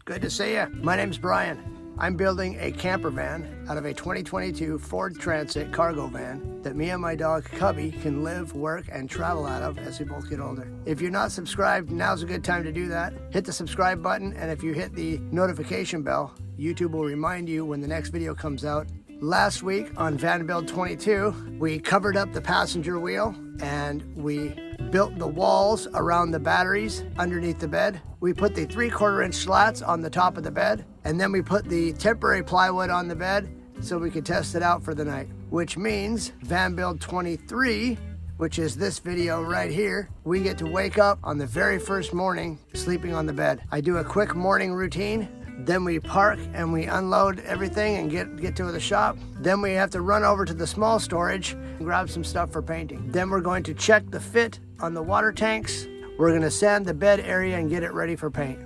Good to see you. My name's Brian. I'm building a camper van out of a 2022 Ford Transit cargo van that me and my dog Cubby can live, work, and travel out of as we both get older. If you're not subscribed, now's a good time to do that. Hit the subscribe button, and if you hit the notification bell, YouTube will remind you when the next video comes out. Last week on Van Build-23, we covered up the passenger wheel and we built the walls around the batteries underneath the bed. We put the 3/4 inch slats on the top of the bed, and then we put the temporary plywood on the bed so we could test it out for the night, which means Van Build-23, which is this video right here, we get to wake up on the very first morning sleeping on the bed. I do a quick morning routine. Then we park and we unload everything and get to the shop. Then we have to run over to the small storage and grab some stuff for painting. Then we're going to check the fit on the water tanks. We're gonna sand the bed area and get it ready for paint.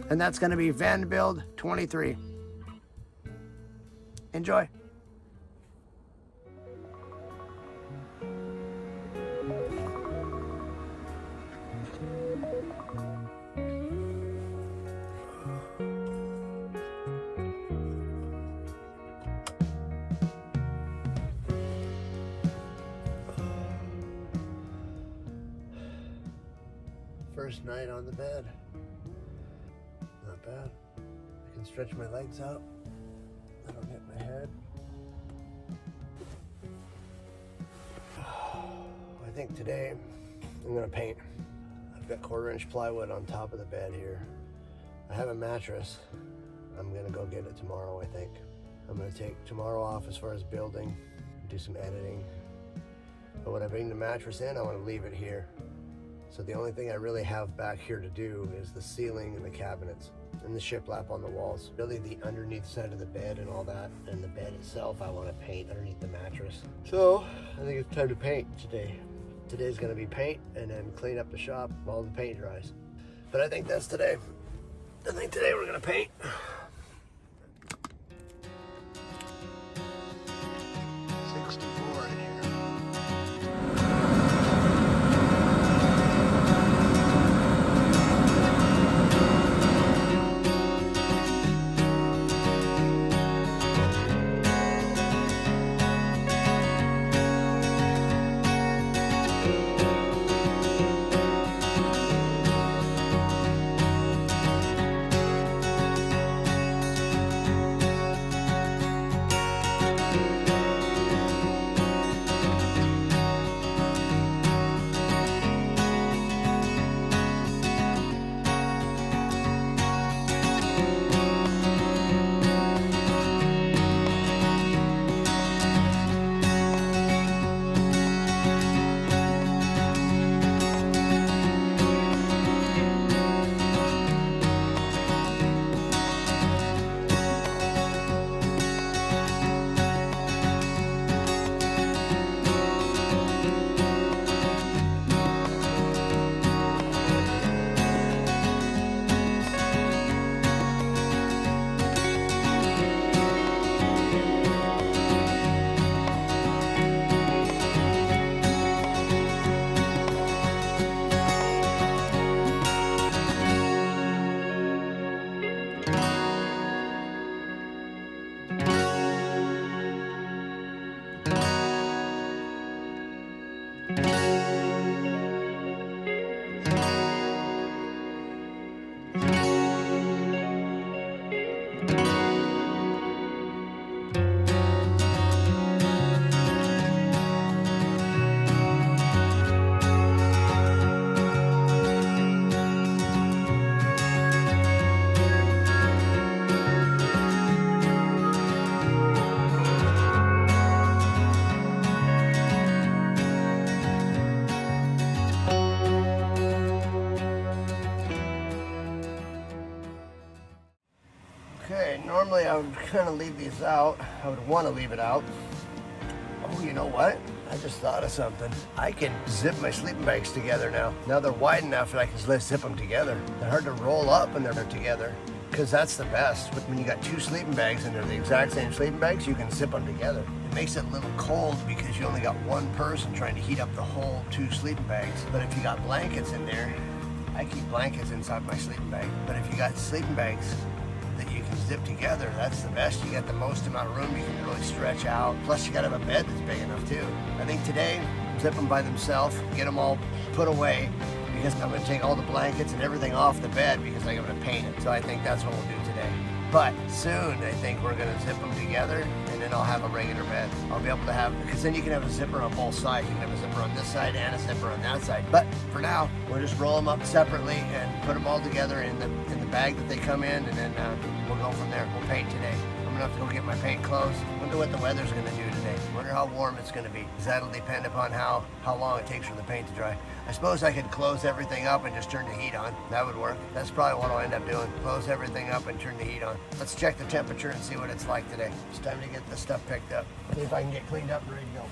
And that's gonna be Van Build-23. Enjoy. First night on the bed. Not bad. I can stretch my legs out. I don't hit my head. I think today I'm gonna paint. I've got 1/4 inch plywood on top of the bed here. I have a mattress. I'm gonna go get it tomorrow, I think. I'm gonna take tomorrow off as far as building, do some editing. But when I bring the mattress in, I wanna leave it here. So the only thing I really have back here to do is the ceiling and the cabinets and the shiplap on the walls. Really the underneath side of the bed and all that, and the bed itself I want to paint underneath the mattress. So I think it's time to paint today. Today's gonna be paint and then clean up the shop while the paint dries. But I think that's today. I think today we're gonna paint. 64 in here. Okay, normally I would kind of leave these out. I would want to leave it out. Oh, you know what? I just thought of something. I can zip my sleeping bags together now. Now they're wide enough that I can zip them together. They're hard to roll up when they're together, because that's the best. When you got two sleeping bags and they're the exact same sleeping bags, you can zip them together. It makes it a little cold because you only got one person trying to heat up the whole two sleeping bags. But if you got blankets in there, I keep blankets inside my sleeping bag, but if you got sleeping bags that you can zip together, that's the best. You get the most amount of room, you can really stretch out. Plus you gotta have a bed that's big enough too. I think today, zip them by themselves, get them all put away, because I'm gonna take all the blankets and everything off the bed because I'm gonna paint it. So I think that's what we'll do today. But soon, I think we're gonna zip them together, and then I'll have a regular bed. I'll be able to have, because then you can have a zipper on both sides. You can have a zipper on this side and a zipper on that side. But for now, we'll just roll them up separately and put them all together in the bag that they come in, and then we'll go from there. We'll paint today. I'm gonna have to go get my paint clothes. Wonder what the weather's gonna do today. Wonder how warm it's gonna be. Because that'll depend upon how long it takes for the paint to dry. I suppose I could close everything up and just turn the heat on. That would work. That's probably what I'll end up doing. Close everything up and turn the heat on. Let's check the temperature and see what it's like today. It's time to get this stuff picked up. See if I can get cleaned up and ready to go.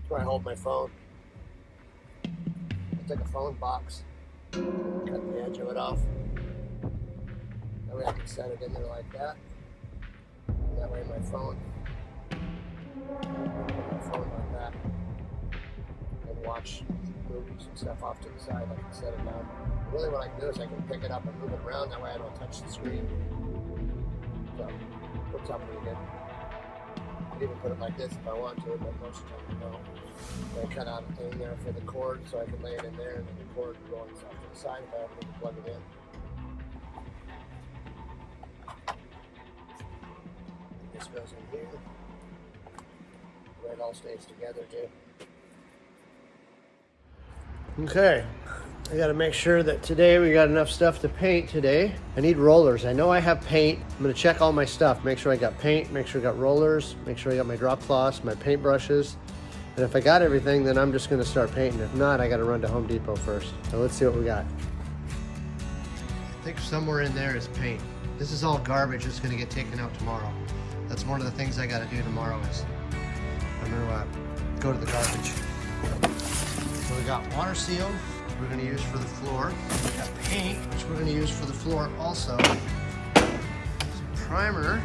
Where I hold my phone. I take a phone box, cut the edge of it off. That way I can set it in there like that. That way my phone like that. And watch movies and stuff off to the side. I can set it down. Really what I can do is I can pick it up and move it around. That way I don't touch the screen. So, hooks up pretty good. I can even put it like this if I want to, but most of the time I don't. I cut out a thing there for the cord so I can lay it in there, and then the cord can go off to the side if I ever need to plug it in. This goes in here. It all stays together too. Okay, I gotta make sure that today we got enough stuff to paint today. I need rollers. I know I have paint. I'm gonna check all my stuff, make sure I got paint, make sure I got rollers, make sure I got my drop cloths, my paint brushes. And if I got everything, then I'm just gonna start painting. If not, I gotta run to Home Depot first. So let's see what we got. I think somewhere in there is paint. This is all garbage that's gonna get taken out tomorrow. That's one of the things I gotta do tomorrow is I'm gonna go to the garbage. So we got water seal, which we're gonna use for the floor. We got paint, which we're gonna use for the floor also. Some primer,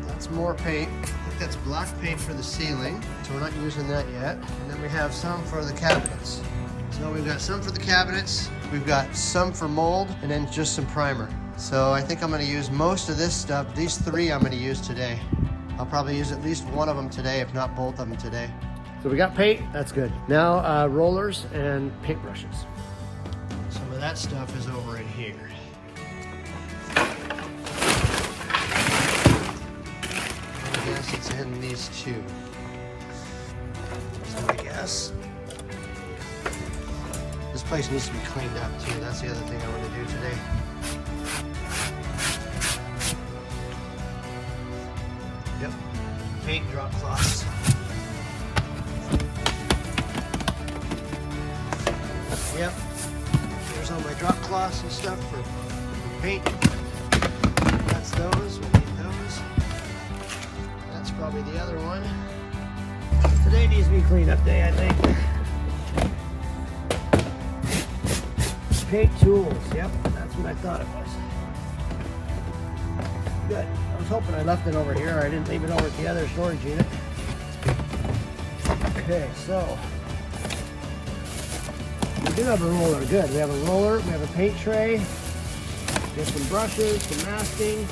that's more paint. I think that's black paint for the ceiling, so we're not using that yet. And then we have some for the cabinets. So we've got some for the cabinets, we've got some for mold, and then just some primer. So I think I'm gonna use most of this stuff. These three I'm gonna use today. I'll probably use at least one of them today, if not both of them today. So we got paint, that's good. Now rollers and paintbrushes. Some of that stuff is over in here. I guess it's in these two. So I guess this place needs to be cleaned up too. That's the other thing I want to do today. Yep, paint drop cloths. Yep, there's all my drop cloths and stuff for paint. That's those, we need those. That's probably the other one. Today needs to be cleanup day, I think. Paint tools, yep, that's what I thought it was. Good, I was hoping I left it over here, or I didn't leave it over at the other storage unit. Okay, so we do have a roller, good. We have a roller, we have a paint tray, we have some brushes, some masking.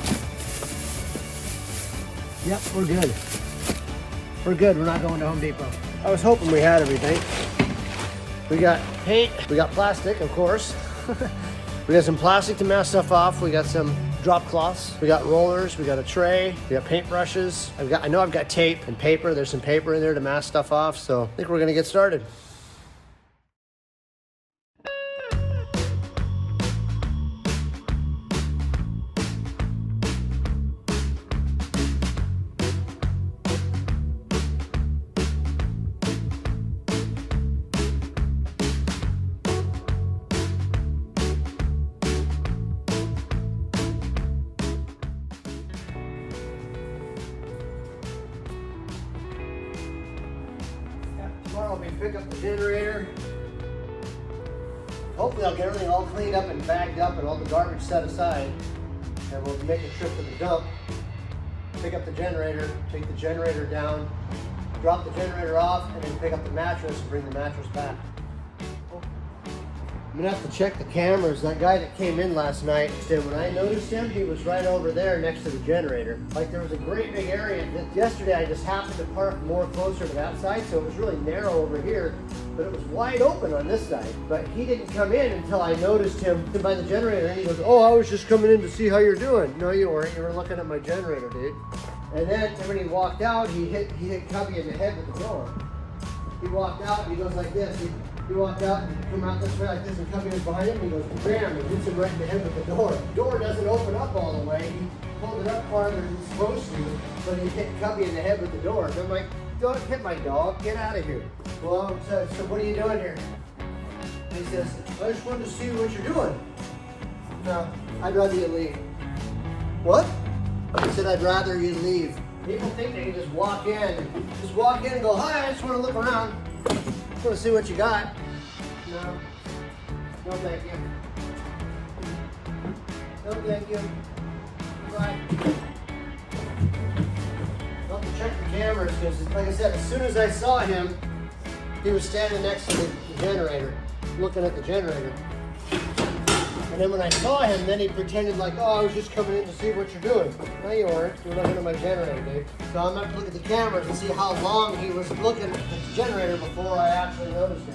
Yep, we're good. We're good, we're not going to Home Depot. I was hoping we had everything. We got paint, we got plastic, of course. We got some plastic to mask stuff off. We got some drop cloths. We got rollers, we got a tray, we got paint brushes. I know I've got tape and paper. There's some paper in there to mask stuff off. So I think we're gonna get started. pick up the generator. Hopefully I'll get everything all cleaned up and bagged up and all the garbage set aside. And we'll make a trip to the dump, pick up the generator, take the generator down, drop the generator off, and then pick up the mattress and bring the mattress back. I'm gonna have to check the cameras. That guy that came in last night, when I noticed him, he was right over there next to the generator. Like there was a great big area. Yesterday I just happened to park more closer to that side, so it was really narrow over here, but it was wide open on this side. But he didn't come in until I noticed him by the generator, and he goes, "Oh, I was just coming in to see how you're doing." No, you weren't. You were looking at my generator, dude. And then when he walked out, he hit Cubby in the head with the door. He walked out and he goes like this. He walked out and come out this way like this, and Cubby was behind him, and he goes, bam, and hits him right in the head with the door. The door doesn't open up all the way. He pulled it up farther than he's supposed to, but he hit Cubby in the head with the door. So I'm like, don't hit my dog, get out of here. Well, so what are you doing here? And he says, I just wanted to see what you're doing. No, I'd rather you leave. What? He said, I'd rather you leave. People think they can just walk in and go, hi, I just want to look around. Just want to see what you got. No. No, thank you. No, thank you. Bye. I'll have to check the cameras because, like I said, as soon as I saw him, he was standing next to the generator, looking at the generator. And then when I saw him, then he pretended like, oh, I was just coming in to see what you're doing. No, you weren't. You were looking at my generator, dude. So I'm going to have to look at the cameras and see how long he was looking at the generator before I actually noticed him.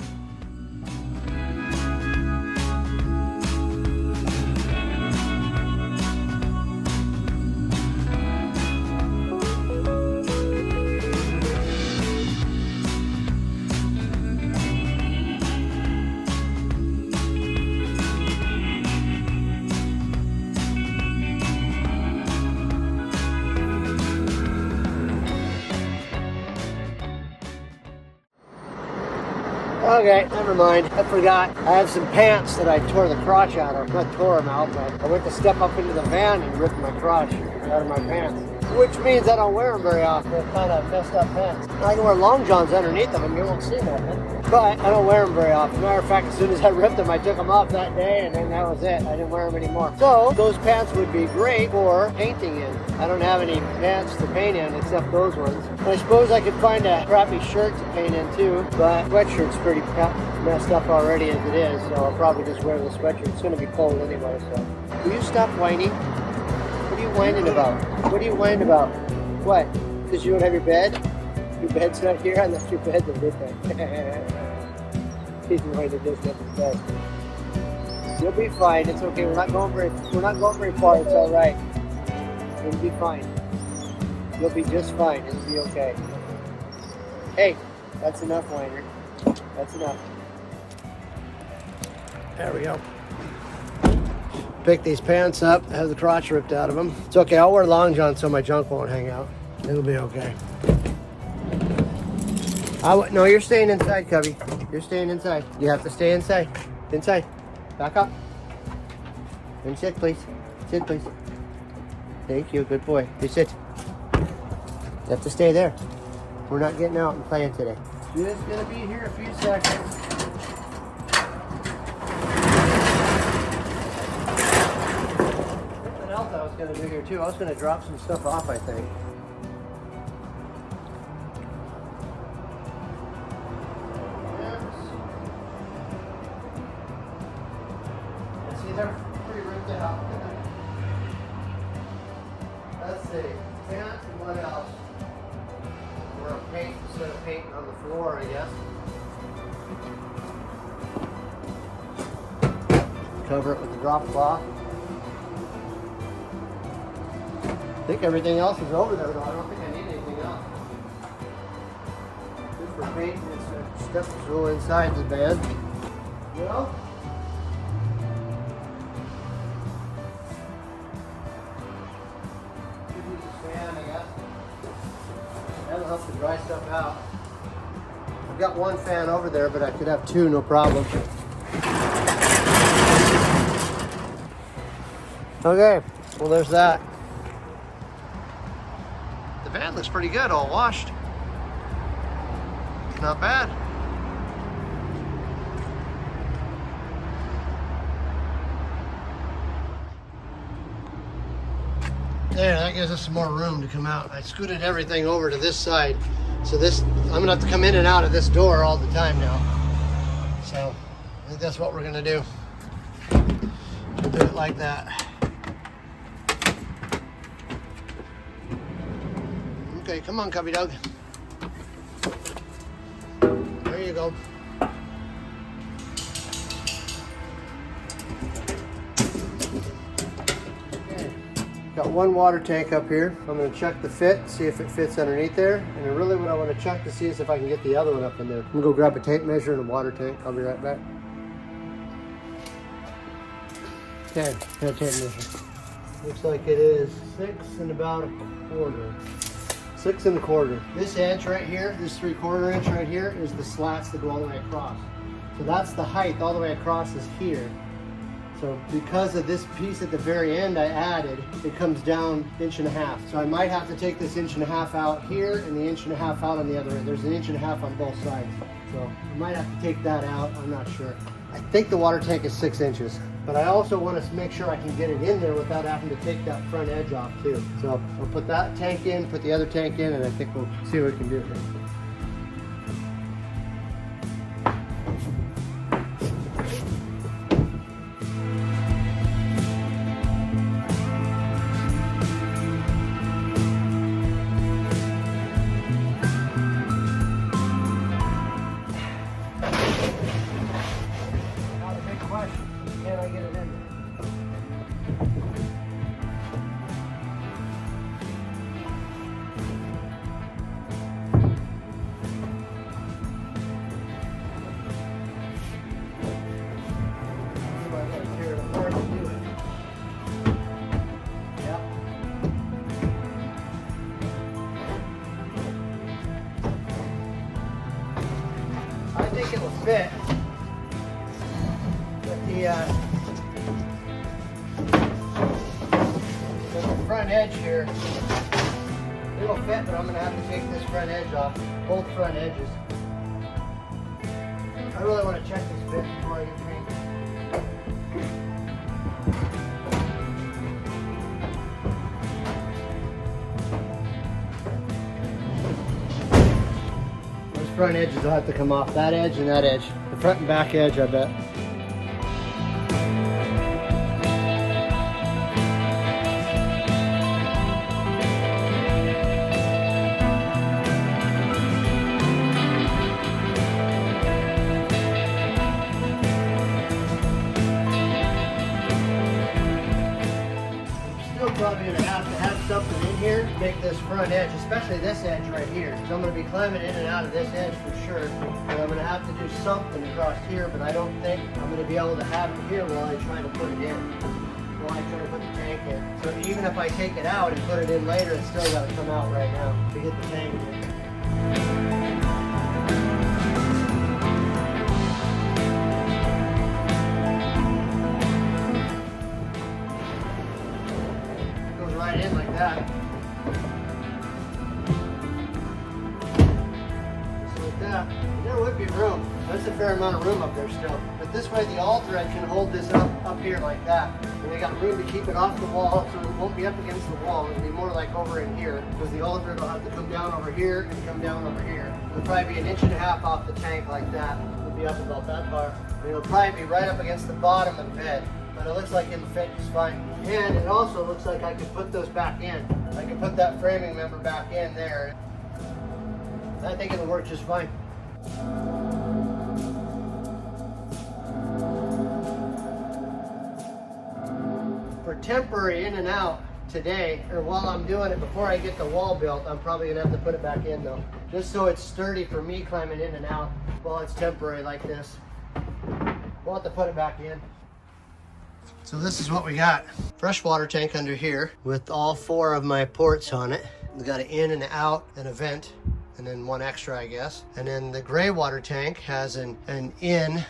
Okay, never mind. I forgot. I have some pants that I tore the crotch out of. Not tore them out, but I went to step up into the van and ripped my crotch out of my pants. Which means I don't wear them very often. They're kind of messed up pants. I can wear long johns underneath them and you won't see nothing. But I don't wear them very often. Matter of fact, as soon as I ripped them, I took them off that day and then that was it. I didn't wear them anymore. So those pants would be great for painting in. I don't have any pants to paint in except those ones. And I suppose I could find a crappy shirt to paint in too, but sweatshirt's pretty messed up already as it is, so I'll probably just wear the sweatshirt. It's going to be cold anyway, so. Will you stop whining? What are you whining about? What are you whining about? What? Because you don't have your bed? Your bed's not here? I left your bed to live there. He's whining just at his bed. You'll be fine. It's okay. We're not going very far. It's all right. You'll be fine. You'll be just fine. It'll be okay. Hey, that's enough, whiner. That's enough. There we go. Pick these pants up, have the crotch ripped out of them. It's okay, I'll wear long johns so my junk won't hang out. It'll be okay. No, you're staying inside, Cubby. You're staying inside. You have to stay inside. Inside. Back up. And sit, please. Sit, please. Thank you, good boy. You sit. You have to stay there. We're not getting out and playing today. Just gonna be here a few seconds. Something else I was gonna do here too. I was gonna drop some stuff off, I think. See, they're pretty ripped out. Let's see. Pants and what else? We're gonna paint instead of painting on the floor, I guess. Cover it with the drop cloth. I think everything else is over there though. I don't think I need anything else. Just for painting, it's stuff that's roll inside the bed. You know? That'll help to dry stuff out. I've got one fan over there, but I could have two, no problem. Okay, well there's that. The van looks pretty good, all washed. Not bad. There, that gives us some more room to come out. I scooted everything over to this side. So this, I'm gonna have to come in and out of this door all the time now. So I think that's what we're gonna do. We'll do it like that. Okay, come on, Cubby dog. There you go. Got one water tank up here. I'm going to check the fit, see if it fits underneath there. And then really what I want to check to see is if I can get the other one up in there. I'm going to go grab a tape measure and a water tank. I'll be right back. Okay, got a tape measure. Looks like it is 6 and about a quarter. 6 1/4. This edge right here, this 3/4 inch right here, is the slats that go all the way across. So that's the height all the way across is here. So because of this piece at the very end I added, it comes down 1.5 inches. So I might have to take this 1.5 inches out here and the 1.5 inches out on the other end. There's an 1.5 inches on both sides. So I might have to take that out, I'm not sure. I think the water tank is 6 inches, but I also want to make sure I can get it in there without having to take that front edge off too. So I'll put that tank in, put the other tank in, and I think we'll see what we can do here. Can I get it in there? I think it will fit. The front edge here, it'll fit, but I'm going to have to take this front edge off, both front edges. I really want to check this fit before I get painted. Those front edges will have to come off, that edge and that edge. The front and back edge, I bet. Probably going to have something in here to make this front edge, especially this edge right here. So I'm going to be climbing in and out of this edge for sure. And I'm going to have to do something across here, but I don't think I'm going to be able to have it here while I try to put it in. While I try to put the tank in. So even if I take it out and put it in later, it's still got to come out right now to get the tank in. In like that. Just like that. And there would be room. There's a fair amount of room up there still. But this way the all thread can hold this up here like that. And they got room to keep it off the wall so it won't be up against the wall. It'll be more like over in here. Because the all thread will have to come down over here and come down over here. It'll probably be 1.5 inches off the tank like that. It'll be up about that far. And it'll probably be right up against the bottom of the bed. But it looks like it'll fit just fine. And it also looks like I could put those back in. I can put that framing member back in there. I think it'll work just fine. For temporary in and out today, or while I'm doing it before I get the wall built, I'm probably gonna have to put it back in though. Just so it's sturdy for me climbing in and out while it's temporary like this. We'll have to put it back in. So this is what we got. Fresh water tank under here with all 4 of my ports on it. We got an in and out and a vent, and then one extra, I guess. And then the gray water tank has an in,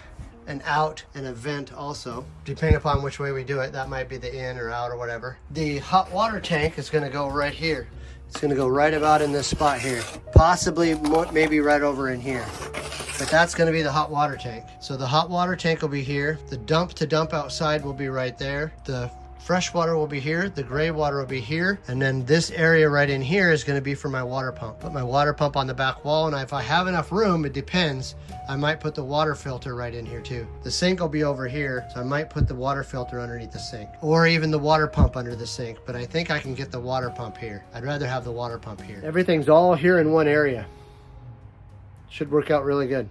an out, and a vent also. Depending upon which way we do it, that might be the in or out or whatever. The hot water tank is gonna go right here. It's gonna go right about in this spot here. Possibly, maybe right over in here. But that's gonna be the hot water tank. So the hot water tank will be here. The dump to dump outside will be right there. The Fresh water will be here, the gray water will be here, and then this area right in here is gonna be for my water pump. Put my water pump on the back wall, and if I have enough room, it depends, I might put the water filter right in here too. The sink will be over here, so I might put the water filter underneath the sink, or even the water pump under the sink, but I think I can get the water pump here. I'd rather have the water pump here. Everything's all here in one area. Should work out really good.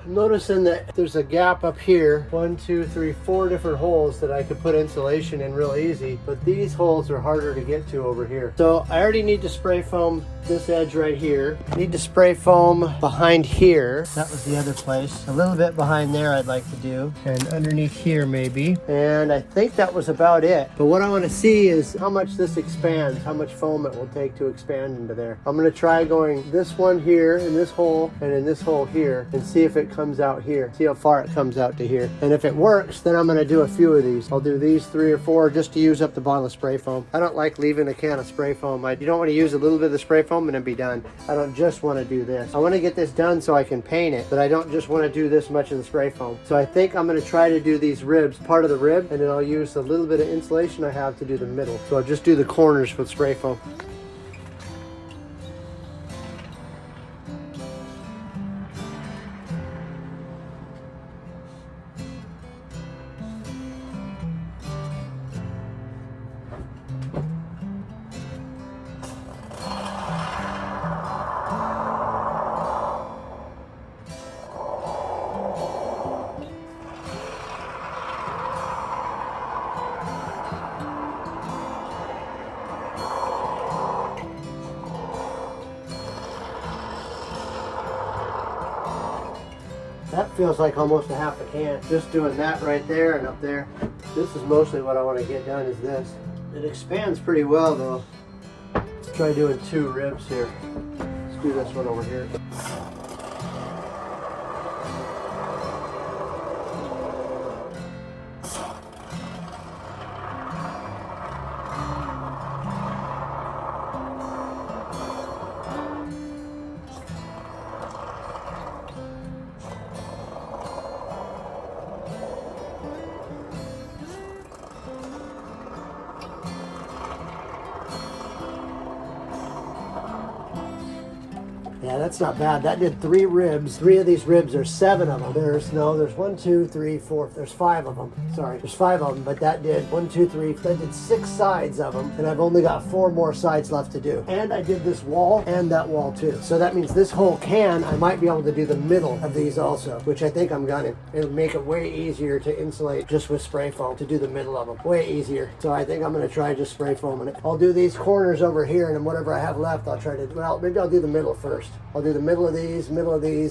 I'm noticing that there's a gap up here. 1, 2, 3, 4 different holes that I could put insulation in real easy, but these holes are harder to get to over here. So I already need to spray foam this edge right here. I need to spray foam behind here. That was the other place. A little bit behind there I'd like to do, and underneath here maybe. And I think that was about it. But what I want to see is how much this expands, how much foam it will take to expand into there. I'm going to try going this one here in this hole and in this hole here, and see if it comes out here. See how far it comes out to here. And if it works, then I'm going to do a few of these. I'll do these 3 or 4 just to use up the bottle of spray foam. I don't like leaving a can of spray foam. You don't want to use a little bit of the spray foam and then be done. I don't just want to do this. I want to get this done so I can paint it, but I don't just want to do this much of the spray foam. So I think I'm going to try to do these ribs, part of the rib, and then I'll use a little bit of insulation I have to do the middle. So I'll just do the corners with spray foam. That feels like almost a half a can. Just doing that right there and up there. This is mostly what I want to get done is this. It expands pretty well though. Let's try doing 2 ribs here. Let's do this one over here. Yeah, that's not bad. That did 3 ribs. 3 of these ribs, there's 7 of them. There's 1, 2, 3, 4, there's 5 of them. Sorry, there's 5 of them, but that did 1, 2, 3, that did 6 sides of them, and I've only got 4 more sides left to do. And I did this wall and that wall too. So that means this whole can, I might be able to do the middle of these also, which I think I'm gonna. It'll make it way easier to insulate just with spray foam, to do the middle of them. Way easier. So I think I'm gonna try just spray foaming it. I'll do these corners over here, and then whatever I have left, I'll try to, well, maybe I'll do the middle first. I'll do the middle of these,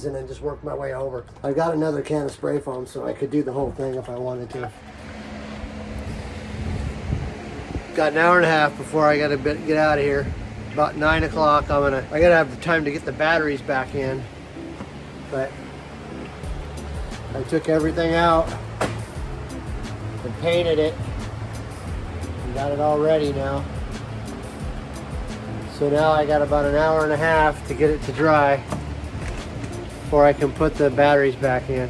and then just work my way over. I've got another can of spray foam, so I could do the whole thing if I wanted to. Got an hour and a half before I gotta get out of here. About 9 o'clock, I gotta have the time to get the batteries back in. But I took everything out and painted it and got it all ready now. So now I got about an hour and a half to get it to dry before I can put the batteries back in,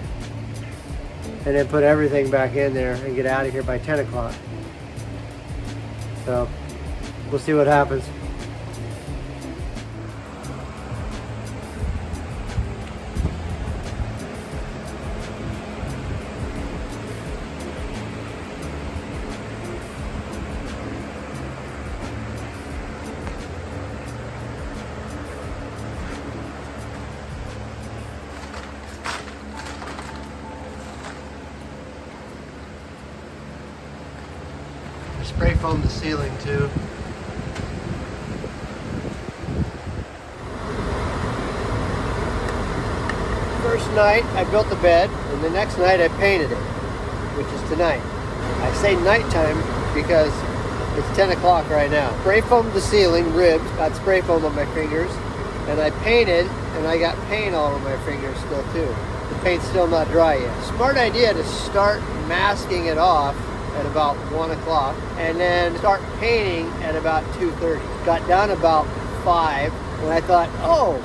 and then put everything back in there and get out of here by 10 o'clock. So we'll see what happens. spray foamed the ceiling too. First night I built the bed, and the next night I painted it, which is tonight. I say nighttime because it's 10 o'clock right now. Spray foamed the ceiling, ribs, got spray foam on my fingers, and I painted, and I got paint all over my fingers still too. The paint's still not dry yet. Smart idea to start masking it off at about 1 o'clock, and then start painting at about 2:30. Got done about 5, and I thought, oh,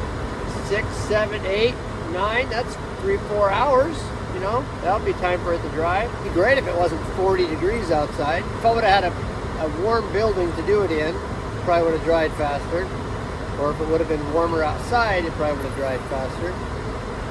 6, 7, 8, 9, that's 3-4 hours. You know, that'll be time for it to dry. It'd be great if it wasn't 40 degrees outside. If I would have had a warm building to do it in, it probably would have dried faster. Or if it would have been warmer outside, it probably would have dried faster.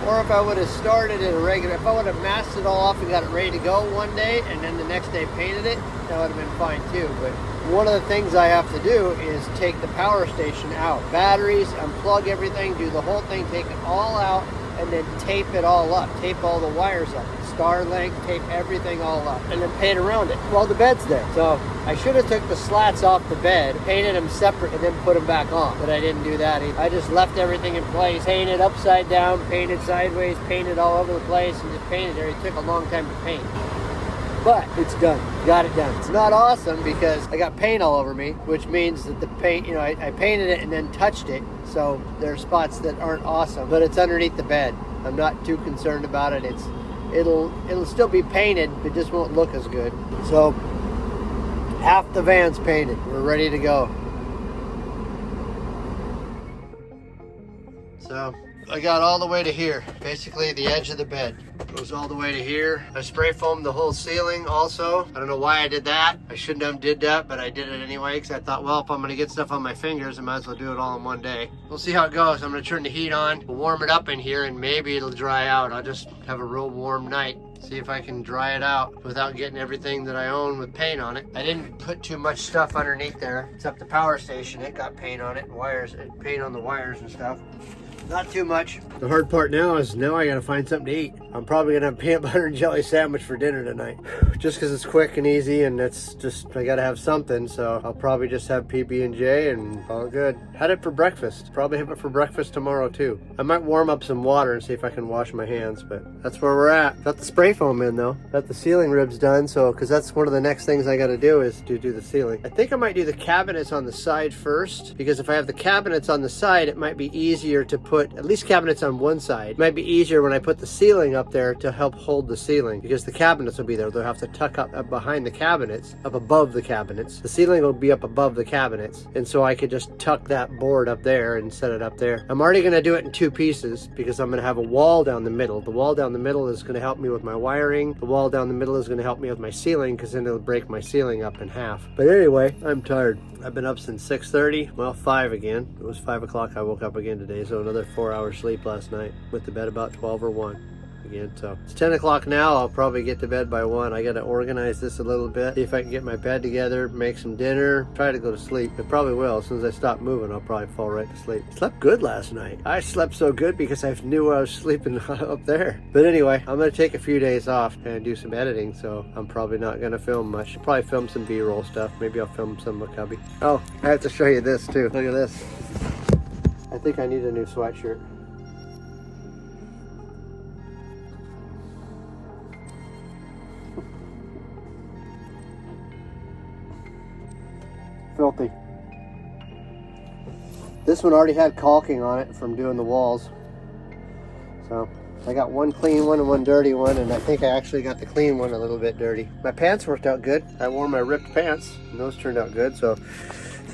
Or if I would have started at a regular, if I would have masked it all off and got it ready to go one day and then the next day painted it, that would have been fine too. But one of the things I have to do is take the power station out. Batteries, unplug everything, do the whole thing, take it all out, and then tape it all up. Tape all the wires up. Star length, tape everything all up, and then paint around it while the bed's there. So I should have took the slats off the bed, painted them separate, and then put them back on. But I didn't do that either. I just left everything in place, painted upside down, painted sideways, painted all over the place, and just painted there. It took a long time to paint. But it's done. Got it done. It's not awesome because I got paint all over me, which means that the paint, you know, I painted it and then touched it. So there are spots that aren't awesome, but it's underneath the bed. I'm not too concerned about it. It'll still be painted, but it just won't look as good. So half the van's painted. We're ready to go. So I got all the way to here, basically the edge of the bed. Goes all the way to here. I spray foamed the whole ceiling also. I don't know why I did that. I shouldn't have did that, but I did it anyway because I thought, well, if I'm gonna get stuff on my fingers, I might as well do it all in one day. We'll see how it goes. I'm gonna turn the heat on, we'll warm it up in here, and maybe it'll dry out. I'll just have a real warm night. See if I can dry it out without getting everything that I own with paint on it. I didn't put too much stuff underneath there, except the power station. It got paint on it, and wires, and paint on the wires and stuff. Not too much. The hard part now is now I gotta find something to eat. I'm probably gonna have a peanut butter and jelly sandwich for dinner tonight. Just because it's quick and easy, and it's just, I gotta have something, so I'll probably just have PB&J and all good. Had it for breakfast. Probably have it for breakfast tomorrow too. I might warm up some water and see if I can wash my hands, but that's where we're at. Got the spray foam in though. Got the ceiling ribs done, so, because that's one of the next things I gotta do is to do the ceiling. I think I might do the cabinets on the side first, because if I have the cabinets on the side, it might be easier to put at least cabinets on one side. It might be easier when I put the ceiling up there to help hold the ceiling, because the cabinets will be there. They'll have to tuck up behind the cabinets, up above the cabinets. The ceiling will be up above the cabinets, and so I could just tuck that board up there and set it up there. I'm already going to do it in 2 pieces because I'm going to have a wall down the middle. The wall down the middle is going to help me with my wiring. The wall down the middle is going to help me with my ceiling, because then it'll break my ceiling up in half. But anyway, I'm tired. I've been up since 6:30, well, 5 again. It was 5 o'clock I woke up again today, so another 4 hours sleep last night. Went to bed about 12 or 1 again. So it's 10 o'clock now. I'll probably get to bed by 1. I got to organize this a little bit, see if I can get my bed together, make some dinner, try to go to sleep. It probably will. As soon as I stop moving, I'll probably fall right to sleep. Slept good last night. I slept so good because I knew I was sleeping up there. But anyway, I'm going to take a few days off and do some editing, so I'm probably not going to film much. I'll probably film some B-roll stuff. Maybe I'll film some of Cubby. Oh, I have to show you this too. Look at this. I think I need a new sweatshirt. Filthy. This one already had caulking on it from doing the walls. So I got one clean one and one dirty one, and I think I actually got the clean one a little bit dirty. My pants worked out good. I wore my ripped pants and those turned out good. So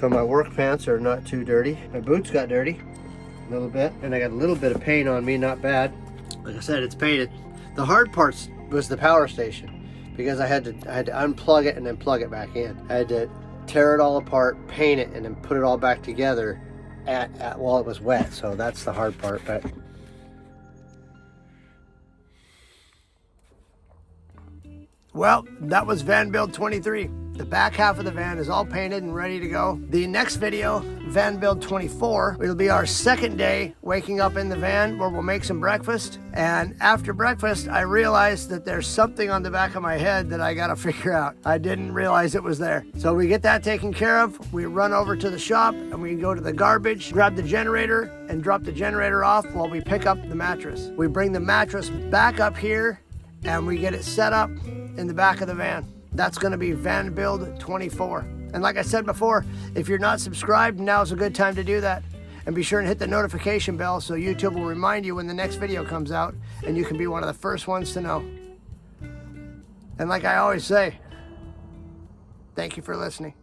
my work pants are not too dirty. My boots got dirty a little bit, and I got a little bit of paint on me, not bad. Like I said, it's painted. The hard part was the power station, because I had to unplug it and then plug it back in. I had to tear it all apart, paint it, and then put it all back together while it was wet. So that's the hard part. But well, that was Van Build-23. The back half of the van is all painted and ready to go. The next video, van build 24, it'll be our second day waking up in the van where we'll make some breakfast. And after breakfast, I realized that there's something on the back of my head that I gotta figure out. I didn't realize it was there. So we get that taken care of. We run over to the shop and we go to the garbage, grab the generator and drop the generator off while we pick up the mattress. We bring the mattress back up here and we get it set up in the back of the van. That's gonna be van build 24. And like I said before, if you're not subscribed, now's a good time to do that. And be sure and hit the notification bell so YouTube will remind you when the next video comes out and you can be one of the first ones to know. And like I always say, thank you for listening.